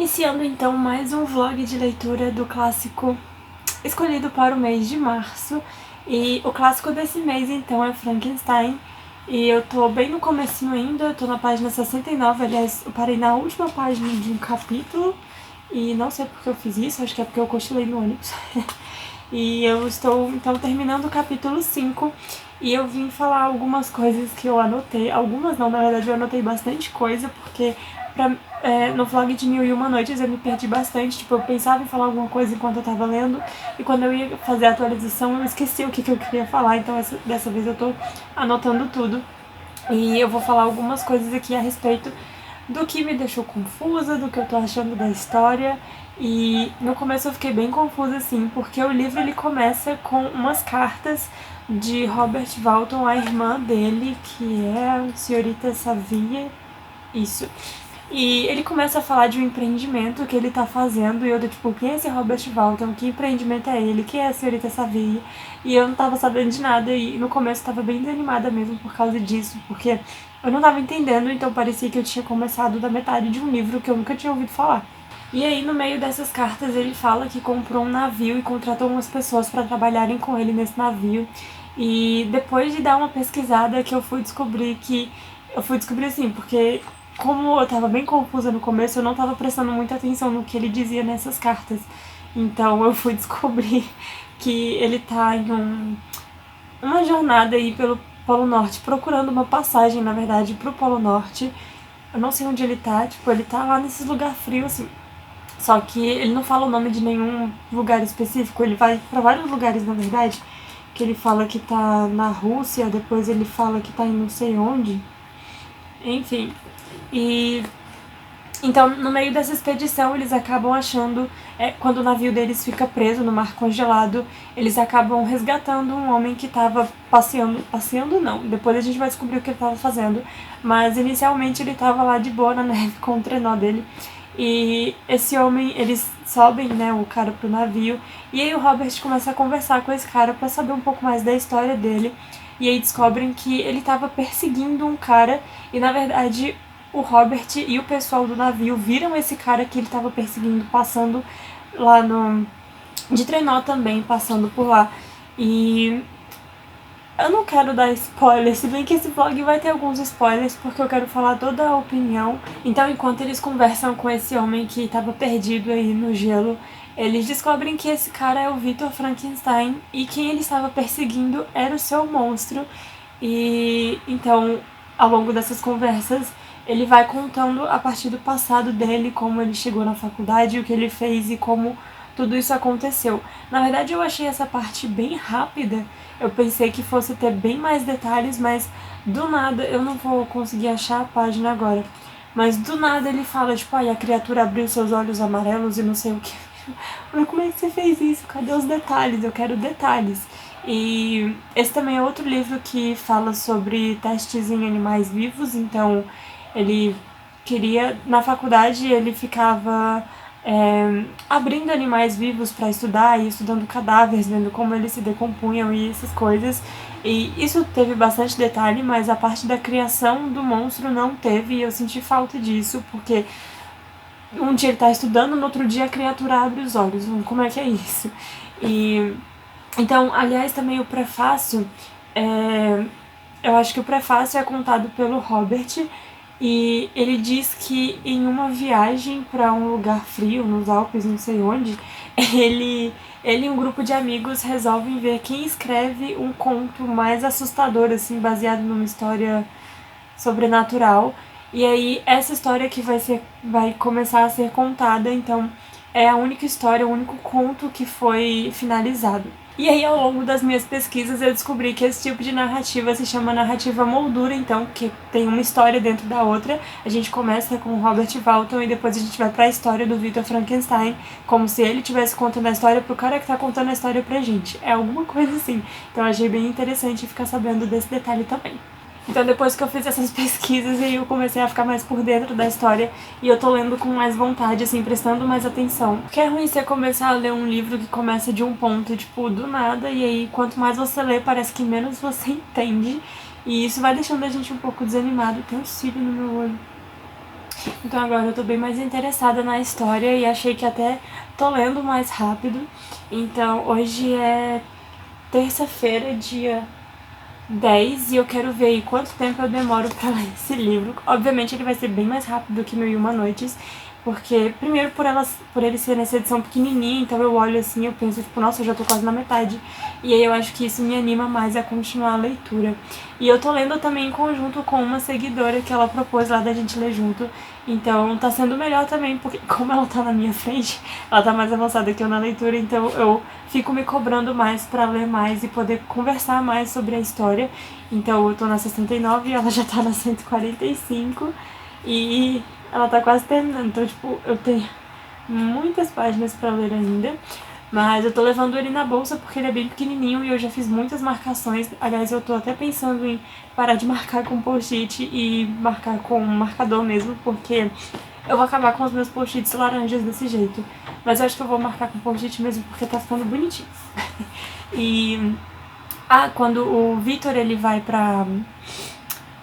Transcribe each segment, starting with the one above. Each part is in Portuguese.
Iniciando então mais um vlog de leitura do clássico escolhido para o mês de março. E o clássico desse mês então é Frankenstein. E eu tô bem no comecinho ainda, eu tô na página 69, aliás, eu parei na última página de um capítulo. E não sei porque eu fiz isso, acho que é porque eu cochilei no ônibus. E eu estou então terminando o capítulo 5. E eu vim falar algumas coisas que eu anotei. Algumas não, na verdade eu anotei bastante coisa, porque no vlog de Mil e Uma Noites eu me perdi bastante. Tipo, eu pensava em falar alguma coisa enquanto eu tava lendo, e quando eu ia fazer a atualização eu esqueci o que eu queria falar. Então dessa vez eu tô anotando tudo. E eu vou falar algumas coisas aqui a respeito do que me deixou confusa, do que eu tô achando da história. E no começo eu fiquei bem confusa, assim, porque o livro ele começa com umas cartas de Robert Walton à irmã dele, que é a senhorita Savia. Isso. E ele começa a falar de um empreendimento que ele tá fazendo, e eu tô tipo, quem é esse Robert Walton? Que empreendimento é ele? Quem é a senhorita Savia? E eu não tava sabendo de nada, e no começo eu tava bem desanimada mesmo por causa disso, porque eu não tava entendendo, então parecia que eu tinha começado da metade de um livro que eu nunca tinha ouvido falar. E aí, no meio dessas cartas, ele fala que comprou um navio e contratou umas pessoas para trabalharem com ele nesse navio. E depois de dar uma pesquisada que eu fui descobrir assim, porque como eu tava bem confusa no começo, eu não tava prestando muita atenção no que ele dizia nessas cartas. Então eu fui descobrir que ele tá em uma jornada aí pelo Polo Norte, procurando uma passagem, na verdade, pro Polo Norte. Eu não sei onde ele tá, tipo, ele tá lá nesses lugares frios, assim. Só que ele não fala o nome de nenhum lugar específico, ele vai pra vários lugares, na verdade, que ele fala que tá na Rússia, depois ele fala que tá em não sei onde. Enfim. E então, no meio dessa expedição, eles acabam achando, quando o navio deles fica preso no mar congelado, eles acabam resgatando um homem que estava passeando não, depois a gente vai descobrir o que ele estava fazendo, mas inicialmente ele estava lá de boa na neve com o trenó dele. E esse homem, eles sobem, né, o cara pro navio, e aí o Robert começa a conversar com esse cara para saber um pouco mais da história dele, e aí descobrem que ele estava perseguindo um cara, e na verdade o Robert e o pessoal do navio viram esse cara que ele estava perseguindo passando lá de trenó também, passando por lá. E eu não quero dar spoilers, se bem que esse vlog vai ter alguns spoilers, porque eu quero falar toda a opinião. Então, enquanto eles conversam com esse homem que estava perdido aí no gelo, eles descobrem que esse cara é o Victor Frankenstein, e quem ele estava perseguindo era o seu monstro. E então, ao longo dessas conversas, ele vai contando a partir do passado dele, como ele chegou na faculdade, o que ele fez e como tudo isso aconteceu. Na verdade, eu achei essa parte bem rápida. Eu pensei que fosse ter bem mais detalhes, mas do nada, eu não vou conseguir achar a página agora, mas do nada ele fala, tipo, a criatura abriu seus olhos amarelos e não sei o que. Mas como é que você fez isso? Cadê os detalhes? Eu quero detalhes. E esse também é outro livro que fala sobre testes em animais vivos, então ele queria, na faculdade ele ficava abrindo animais vivos para estudar e estudando cadáveres, vendo como eles se decompunham e essas coisas. E isso teve bastante detalhe, mas a parte da criação do monstro não teve, e eu senti falta disso, porque um dia ele tá estudando, no outro dia a criatura abre os olhos. Como é que é isso? E então, aliás, também o prefácio, eu acho que o prefácio é contado pelo Robert, e ele diz que em uma viagem para um lugar frio, nos Alpes, não sei onde, ele e um grupo de amigos resolvem ver quem escreve um conto mais assustador, assim, baseado numa história sobrenatural. E aí essa história que vai começar a ser contada, então é a única história, o único conto que foi finalizado. E aí, ao longo das minhas pesquisas, eu descobri que esse tipo de narrativa se chama narrativa moldura, então, que tem uma história dentro da outra. A gente começa com Robert Walton e depois a gente vai pra história do Victor Frankenstein, como se ele estivesse contando a história pro cara que tá contando a história pra gente. É alguma coisa assim. Então, eu achei bem interessante ficar sabendo desse detalhe também. Então, depois que eu fiz essas pesquisas, eu comecei a ficar mais por dentro da história, e eu tô lendo com mais vontade, assim, prestando mais atenção. Porque é ruim você começar a ler um livro que começa de um ponto, tipo, do nada, e aí quanto mais você lê, parece que menos você entende, e isso vai deixando a gente um pouco desanimado. Tem um cílio no meu olho. Então agora eu tô bem mais interessada na história e achei que até tô lendo mais rápido. Então hoje é terça-feira, dia 10, e eu quero ver aí quanto tempo eu demoro pra ler esse livro. Obviamente ele vai ser bem mais rápido que Mil e Uma Noites, porque primeiro por ele ser nessa edição pequenininha, então eu olho assim, eu penso tipo, nossa, eu já tô quase na metade. E aí eu acho que isso me anima mais a continuar a leitura. E eu tô lendo também em conjunto com uma seguidora que ela propôs lá da gente ler junto. Então tá sendo melhor também, porque como ela tá na minha frente, ela tá mais avançada que eu na leitura, então eu fico me cobrando mais pra ler mais e poder conversar mais sobre a história. Então eu tô na 69 e ela já tá na 145 e ela tá quase terminando. Então, tipo, eu tenho muitas páginas pra ler ainda. Mas eu tô levando ele na bolsa porque ele é bem pequenininho e eu já fiz muitas marcações. Aliás, eu tô até pensando em parar de marcar com post-it e marcar com marcador mesmo, porque eu vou acabar com os meus post-its laranjas desse jeito. Mas eu acho que eu vou marcar com post-it mesmo porque tá ficando bonitinho. E quando o Vitor ele vai pra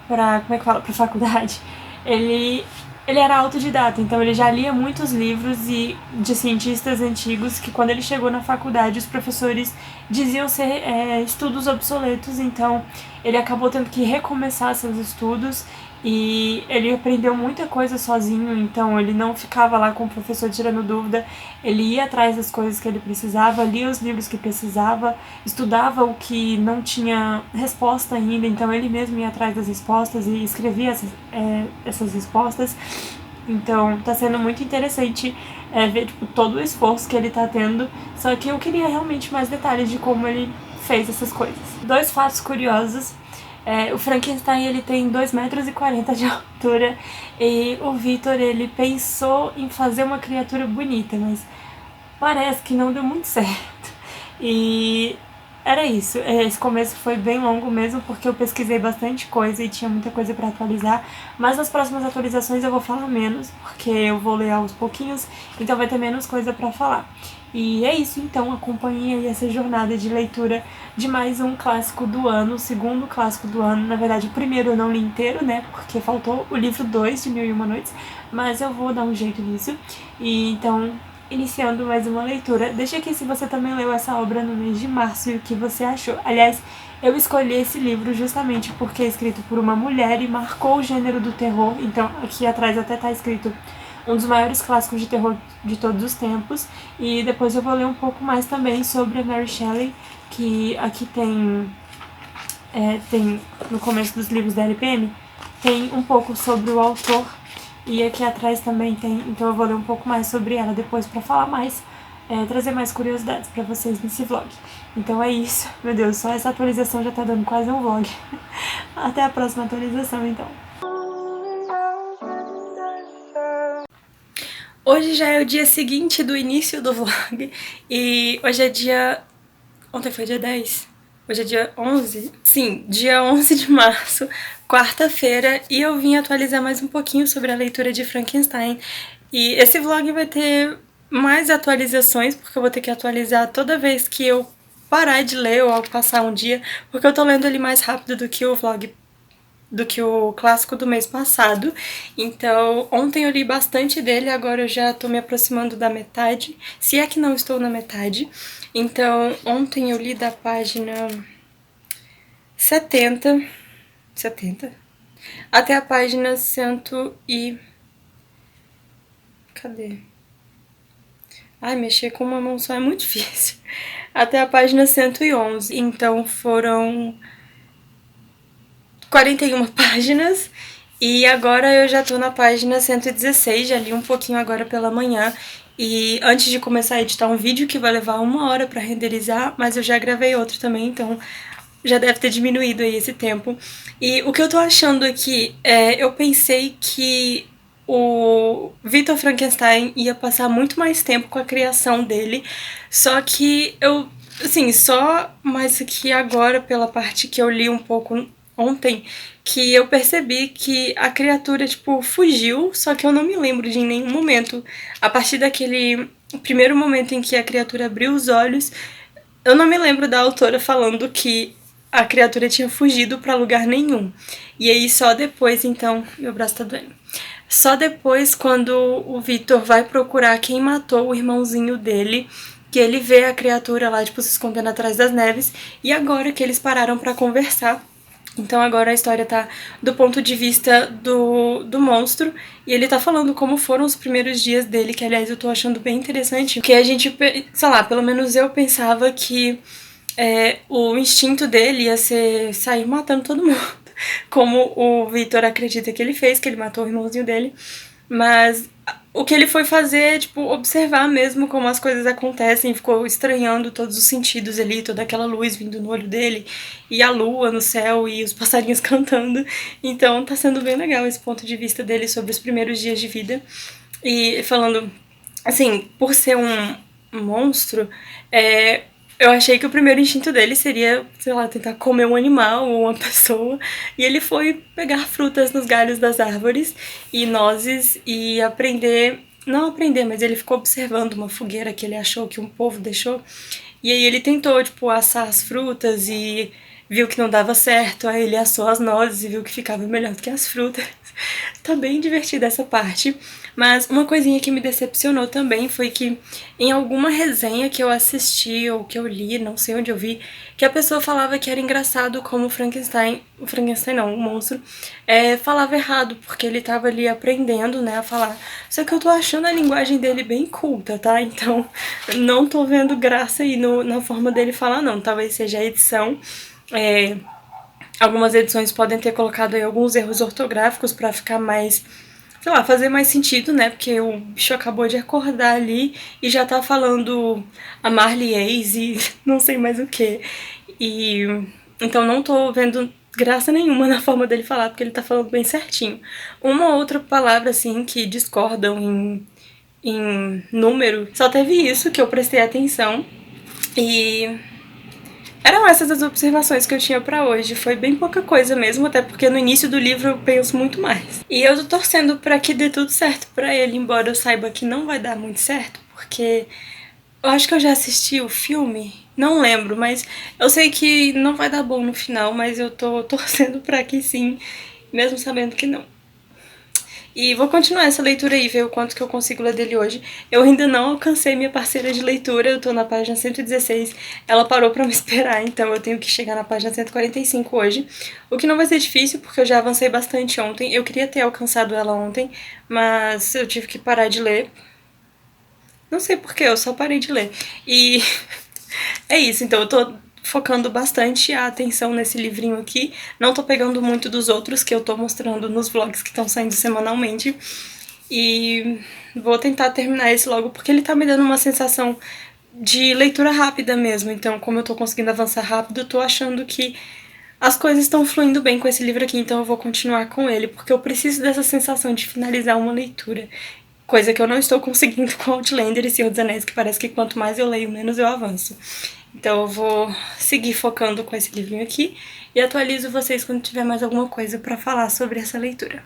como é que fala? Pra faculdade, ele era autodidata, então ele já lia muitos livros de cientistas antigos que quando ele chegou na faculdade os professores diziam ser estudos obsoletos, então ele acabou tendo que recomeçar seus estudos e ele aprendeu muita coisa sozinho, então ele não ficava lá com o professor tirando dúvida, ele ia atrás das coisas que ele precisava, lia os livros que precisava, estudava o que não tinha resposta ainda, então ele mesmo ia atrás das respostas e escrevia essas respostas. Então tá sendo muito interessante ver tipo, todo o esforço que ele tá tendo, só que eu queria realmente mais detalhes de como ele fez essas coisas. 2 fatos curiosos. O Frankenstein ele tem 2,40 metros de altura e o Vitor ele pensou em fazer uma criatura bonita, mas parece que não deu muito certo. E era isso. Esse começo foi bem longo mesmo, porque eu pesquisei bastante coisa e tinha muita coisa pra atualizar. Mas nas próximas atualizações eu vou falar menos, porque eu vou ler aos pouquinhos, então vai ter menos coisa pra falar. E é isso, então, acompanhe aí essa jornada de leitura de mais um clássico do ano, o segundo clássico do ano. Na verdade, o primeiro eu não li inteiro, né, porque faltou o livro 2 de Mil e Uma Noites, mas eu vou dar um jeito nisso. E então, iniciando mais uma leitura. Deixa aqui se você também leu essa obra no mês de março e o que você achou. Aliás, eu escolhi esse livro justamente porque é escrito por uma mulher e marcou o gênero do terror. Então, aqui atrás até tá escrito um dos maiores clássicos de terror de todos os tempos. E depois eu vou ler um pouco mais também sobre a Mary Shelley, que aqui tem no começo dos livros da LPM, tem um pouco sobre o autor. E aqui atrás também tem, então eu vou ler um pouco mais sobre ela depois pra falar mais, trazer mais curiosidades pra vocês nesse vlog. Então é isso, meu Deus, só essa atualização já tá dando quase um vlog. Até a próxima atualização, então. Hoje já é o dia seguinte do início do vlog e hoje é dia... Ontem foi dia 10? Hoje é dia 11? Sim, dia 11 de março, quarta-feira, e eu vim atualizar mais um pouquinho sobre a leitura de Frankenstein. E esse vlog vai ter mais atualizações, porque eu vou ter que atualizar toda vez que eu parar de ler ou passar um dia, porque eu tô lendo ele mais rápido do que o clássico do mês passado. Então, ontem eu li bastante dele, agora eu já tô me aproximando da metade, se é que não estou na metade. Então, ontem eu li da página 70 até a página 100 e... Cadê? Ai, mexer com uma mão só é muito difícil. Até a página 111. Então, foram 41 páginas e agora eu já tô na página 116, já li um pouquinho agora pela manhã e antes de começar a editar um vídeo que vai levar 1 hora pra renderizar, mas eu já gravei outro também, então já deve ter diminuído aí esse tempo. E o que eu tô achando aqui eu pensei que o Victor Frankenstein ia passar muito mais tempo com a criação dele, só que assim, só mais aqui agora pela parte que eu li um pouco ontem, que eu percebi que a criatura, tipo, fugiu, só que eu não me lembro de em nenhum momento, a partir daquele primeiro momento em que a criatura abriu os olhos, eu não me lembro da autora falando que a criatura tinha fugido pra lugar nenhum. E aí só depois, então... Meu braço tá doendo. Só depois, quando o Victor vai procurar quem matou o irmãozinho dele, que ele vê a criatura lá, tipo, se escondendo atrás das neves. E agora que eles pararam pra conversar. Então agora a história tá do ponto de vista do monstro. E ele tá falando como foram os primeiros dias dele, que aliás eu tô achando bem interessante. Porque a gente, sei lá, pelo menos eu pensava que o instinto dele ia ser sair matando todo mundo. Como o Victor acredita que ele fez, que ele matou o irmãozinho dele. Mas o que ele foi fazer é, tipo, observar mesmo como as coisas acontecem. Ficou estranhando todos os sentidos ali, toda aquela luz vindo no olho dele, e a lua no céu, e os passarinhos cantando. Então tá sendo bem legal esse ponto de vista dele sobre os primeiros dias de vida. E falando, assim, por ser um monstro, eu achei que o primeiro instinto dele seria, sei lá, tentar comer um animal ou uma pessoa. E ele foi pegar frutas nos galhos das árvores e nozes e aprender... Não aprender, mas ele ficou observando uma fogueira que ele achou que um povo deixou. E aí ele tentou, tipo, assar as frutas e viu que não dava certo. Aí ele assou as nozes e viu que ficava melhor do que as frutas. Tá bem divertida essa parte. Mas uma coisinha que me decepcionou também foi que em alguma resenha que eu assisti ou que eu li, não sei onde eu vi, que a pessoa falava que era engraçado como o Frankenstein não, o monstro, falava errado, porque ele tava ali aprendendo, né, a falar. Só que eu tô achando a linguagem dele bem culta, tá? Então não tô vendo graça aí na forma dele falar, não. Talvez seja a edição. Algumas edições podem ter colocado aí alguns erros ortográficos pra ficar mais, sei lá, fazer mais sentido, né? Porque o bicho acabou de acordar ali e já tá falando a Marley e não sei mais o que. E então não tô vendo graça nenhuma na forma dele falar, porque ele tá falando bem certinho. Uma outra palavra, assim, que discordam em número, só teve isso que eu prestei atenção. E eram essas as observações que eu tinha pra hoje. Foi bem pouca coisa mesmo, até porque no início do livro eu penso muito mais. E eu tô torcendo pra que dê tudo certo pra ele, embora eu saiba que não vai dar muito certo, porque eu acho que eu já assisti o filme, não lembro, mas eu sei que não vai dar bom no final, mas eu tô torcendo pra que sim, mesmo sabendo que não. E vou continuar essa leitura aí, ver o quanto que eu consigo ler dele hoje. Eu ainda não alcancei minha parceira de leitura, eu tô na página 116. Ela parou pra me esperar, então eu tenho que chegar na página 145 hoje. O que não vai ser difícil, porque eu já avancei bastante ontem. Eu queria ter alcançado ela ontem, mas eu tive que parar de ler. Não sei porquê, eu só parei de ler. E é isso, então eu tô focando bastante a atenção nesse livrinho aqui. Não tô pegando muito dos outros que eu tô mostrando nos vlogs que estão saindo semanalmente. E vou tentar terminar esse logo, porque ele tá me dando uma sensação de leitura rápida mesmo. Então, como eu tô conseguindo avançar rápido, eu tô achando que as coisas estão fluindo bem com esse livro aqui, então eu vou continuar com ele, porque eu preciso dessa sensação de finalizar uma leitura. Coisa que eu não estou conseguindo com Outlander e Senhor dos Anéis, que parece que quanto mais eu leio, menos eu avanço. Então eu vou seguir focando com esse livrinho aqui e atualizo vocês quando tiver mais alguma coisa pra falar sobre essa leitura.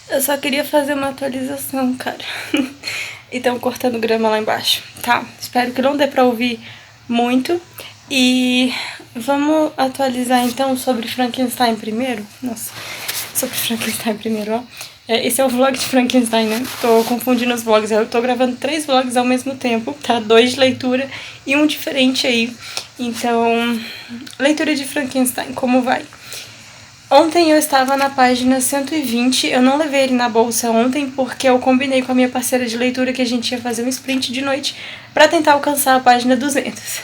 Eu só queria fazer uma atualização, cara. E tão cortando grama lá embaixo. Tá, espero que não dê pra ouvir muito. E vamos atualizar então sobre Frankenstein primeiro. Nossa, sobre Frankenstein primeiro, ó. Esse é o vlog de Frankenstein, né? Tô confundindo os vlogs. Eu tô gravando 3 vlogs ao mesmo tempo, tá? 2 de leitura e um diferente aí. Então, leitura de Frankenstein, como vai? Ontem eu estava na página 120, eu não levei ele na bolsa ontem porque eu combinei com a minha parceira de leitura que a gente ia fazer um sprint de noite pra tentar alcançar a página 200.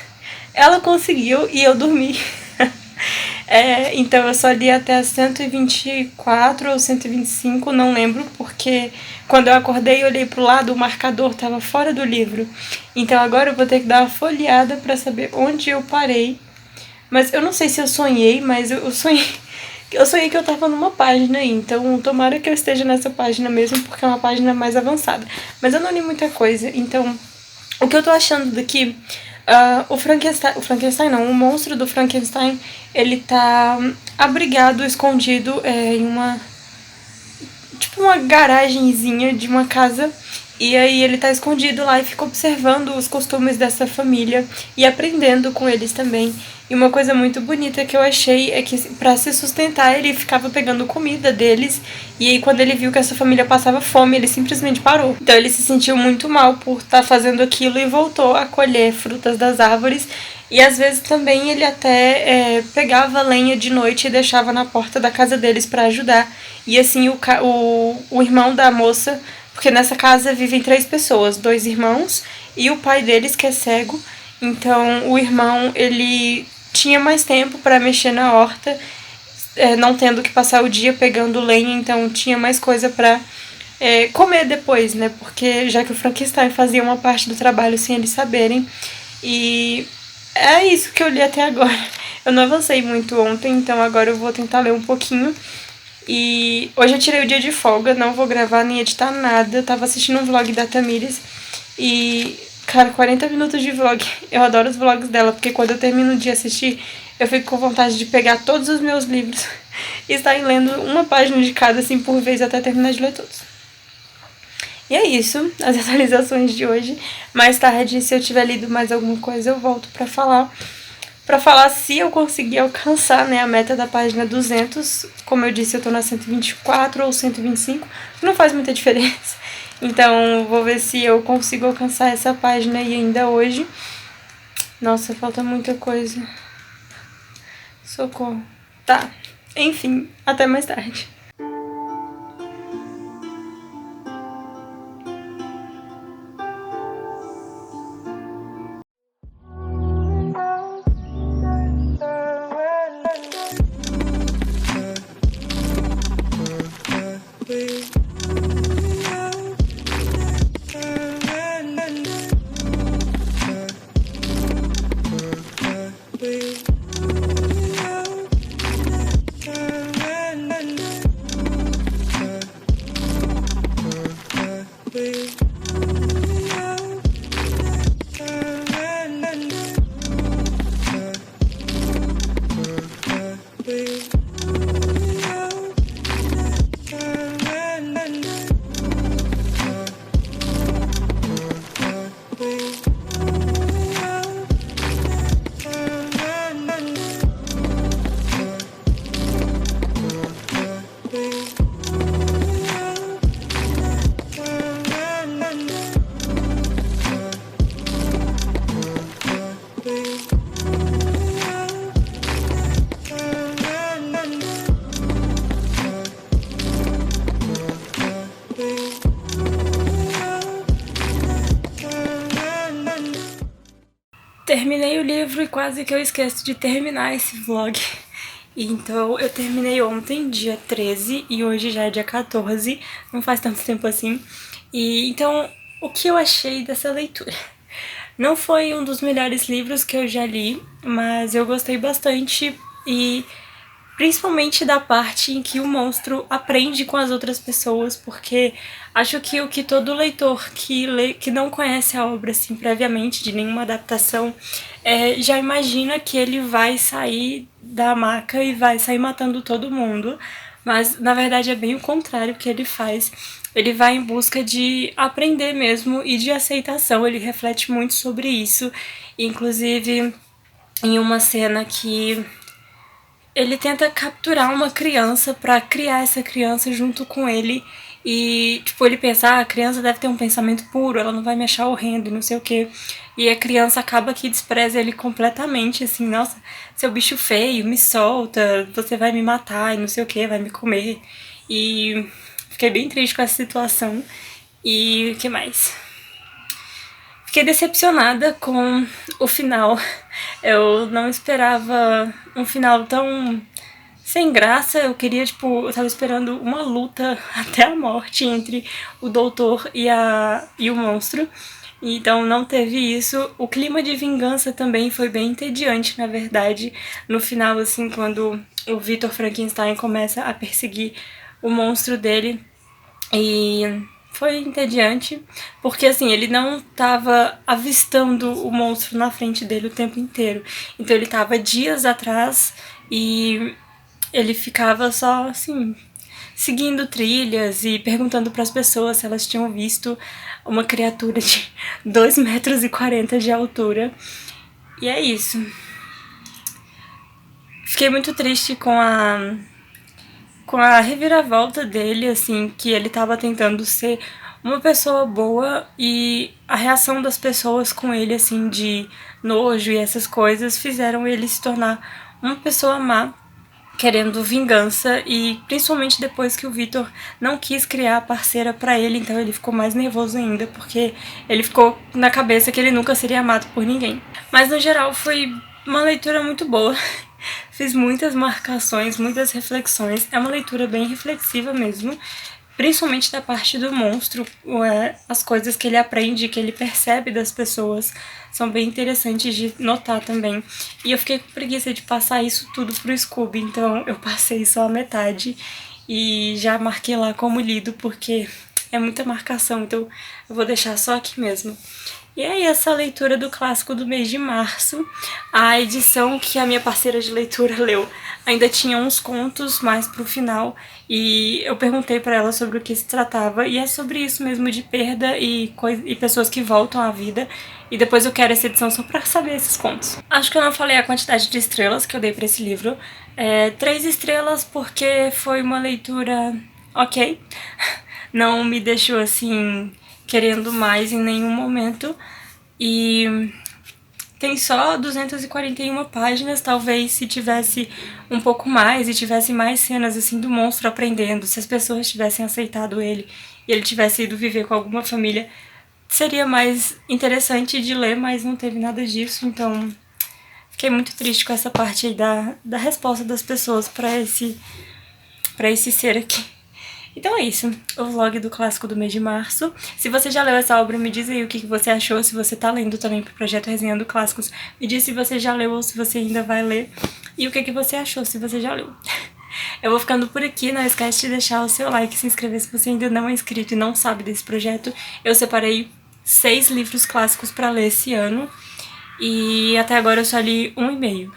Ela conseguiu e eu dormi. Então eu só li até a 124 ou 125, não lembro, porque quando eu acordei e olhei pro lado, o marcador estava fora do livro. Então agora eu vou ter que dar uma folheada pra saber onde eu parei. Mas eu não sei se eu sonhei, mas eu sonhei. Eu sonhei que eu tava numa página aí, então tomara que eu esteja nessa página mesmo, porque é uma página mais avançada. Mas eu não li muita coisa, então o que eu tô achando daqui, o monstro do Frankenstein, ele tá abrigado, escondido em uma, tipo uma garagenzinha de uma casa. E aí ele tá escondido lá e fica observando os costumes dessa família e aprendendo com eles também. E uma coisa muito bonita que eu achei é que pra se sustentar ele ficava pegando comida deles. E aí quando ele viu que essa família passava fome, ele simplesmente parou. Então ele se sentiu muito mal por estar fazendo aquilo e voltou a colher frutas das árvores. E às vezes também ele até pegava lenha de noite e deixava na porta da casa deles pra ajudar. E assim o irmão da moça... Porque nessa casa vivem 3 pessoas, 2 irmãos e o pai deles que é cego. Então o irmão, ele tinha mais tempo para mexer na horta, não tendo que passar o dia pegando lenha, então tinha mais coisa para comer depois, né? Porque já que o Frankenstein fazia uma parte do trabalho sem eles saberem. E é isso que eu li até agora. Eu não avancei muito ontem, então agora eu vou tentar ler um pouquinho. E hoje eu tirei o dia de folga, não vou gravar nem editar nada. Eu tava assistindo um vlog da Tamires e, cara, 40 minutos de vlog. Eu adoro os vlogs dela, porque quando eu termino de assistir, eu fico com vontade de pegar todos os meus livros e sair lendo uma página de cada, assim, por vez, até terminar de ler todos. E é isso, as atualizações de hoje. Mais tarde, se eu tiver lido mais alguma coisa, eu volto pra falar se eu conseguir alcançar, né, a meta da página 200. Como eu disse, eu tô na 124 ou 125, não faz muita diferença. Então, vou ver se eu consigo alcançar essa página aí ainda hoje. Nossa, falta muita coisa. Socorro. Tá, enfim, até mais tarde. Terminei o livro e quase que eu esqueço de terminar esse vlog. Então eu terminei ontem, dia 13, e hoje já é dia 14, não faz tanto tempo assim. E então, o que eu achei dessa leitura? Não foi um dos melhores livros que eu já li, mas eu gostei bastante e principalmente da parte em que o monstro aprende com as outras pessoas, porque acho que o que todo leitor que não conhece a obra assim previamente de nenhuma adaptação já imagina que ele vai sair da maca e vai sair matando todo mundo, mas na verdade é bem o contrário que ele faz. Ele vai em busca de aprender mesmo e de aceitação, ele reflete muito sobre isso, inclusive em uma cena que ele tenta capturar uma criança para criar essa criança junto com ele E, tipo, ele pensa, ah, a criança deve ter um pensamento puro, ela não vai me achar horrendo, não sei o quê. E a criança acaba que despreza ele completamente, assim, nossa, seu bicho feio, me solta, você vai me matar e não sei o quê, vai me comer. E fiquei bem triste com essa situação. E o que mais? Fiquei decepcionada com o final. Eu não esperava um final tão sem graça. Eu queria, tipo, eu tava esperando uma luta até a morte entre o doutor e o monstro. Então não teve isso. O clima de vingança também foi bem entediante, na verdade. No final, assim, quando o Victor Frankenstein começa a perseguir o monstro dele. E foi entediante, porque assim, ele não tava avistando o monstro na frente dele o tempo inteiro. Então ele tava dias atrás e ele ficava só assim, seguindo trilhas e perguntando para as pessoas se elas tinham visto uma criatura de 2,40 m de altura. E é isso. Fiquei muito triste com a reviravolta dele, assim, que ele tava tentando ser uma pessoa boa e a reação das pessoas com ele, assim, de nojo e essas coisas, fizeram ele se tornar uma pessoa má, querendo vingança, e principalmente depois que o Victor não quis criar a parceira pra ele, então ele ficou mais nervoso ainda, porque ele ficou na cabeça que ele nunca seria amado por ninguém. Mas no geral foi uma leitura muito boa. Fiz muitas marcações, muitas reflexões. É uma leitura bem reflexiva mesmo, principalmente da parte do monstro. As coisas que ele aprende, que ele percebe das pessoas, são bem interessantes de notar também. E eu fiquei com preguiça de passar isso tudo pro Scooby, então eu passei só a metade e já marquei lá como lido, porque é muita marcação, então eu vou deixar só aqui mesmo. E é essa a leitura do clássico do mês de março. A edição que a minha parceira de leitura leu ainda tinha uns contos mais pro final, e eu perguntei pra ela sobre o que se tratava, e é sobre isso mesmo, de perda e pessoas que voltam à vida, e depois eu quero essa edição só pra saber esses contos. Acho que eu não falei a quantidade de estrelas que eu dei pra esse livro. 3 estrelas porque foi uma leitura ok. Não me deixou assim querendo mais em nenhum momento, e tem só 241 páginas. Talvez se tivesse um pouco mais e tivesse mais cenas assim do monstro aprendendo, se as pessoas tivessem aceitado ele e ele tivesse ido viver com alguma família, seria mais interessante de ler, mas não teve nada disso, então fiquei muito triste com essa parte aí da resposta das pessoas pra esse ser aqui. Então é isso, o vlog do clássico do mês de março. Se você já leu essa obra, me diz aí o que você achou. Se você tá lendo também pro projeto Resenhando Clássicos, me diz se você já leu ou se você ainda vai ler. E o que você achou, se você já leu. Eu vou ficando por aqui, não esquece de deixar o seu like, se inscrever se você ainda não é inscrito e não sabe desse projeto. Eu separei 6 livros clássicos pra ler esse ano, e até agora eu só li 1,5.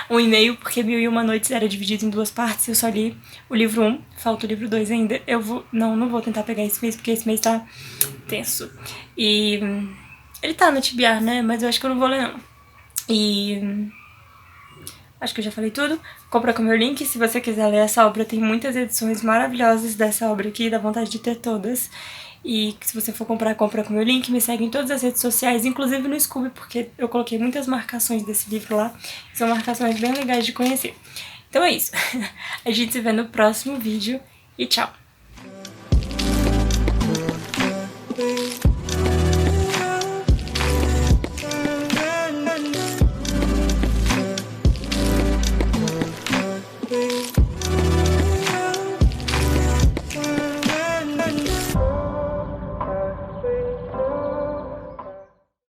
1,5 porque 1001 Noites era dividido em 2 partes, eu só li o livro 1, falta o livro 2 ainda. Não vou tentar pegar esse mês, porque esse mês tá tenso. E ele tá no TBR, né, mas eu acho que eu não vou ler não. E acho que eu já falei tudo. Compra com o meu link, se você quiser ler essa obra, tem muitas edições maravilhosas dessa obra aqui, dá vontade de ter todas. E se você for comprar, compra com o meu link, me segue em todas as redes sociais, inclusive no Scooby, porque eu coloquei muitas marcações desse livro lá. São marcações bem legais de conhecer. Então é isso. A gente se vê no próximo vídeo e tchau!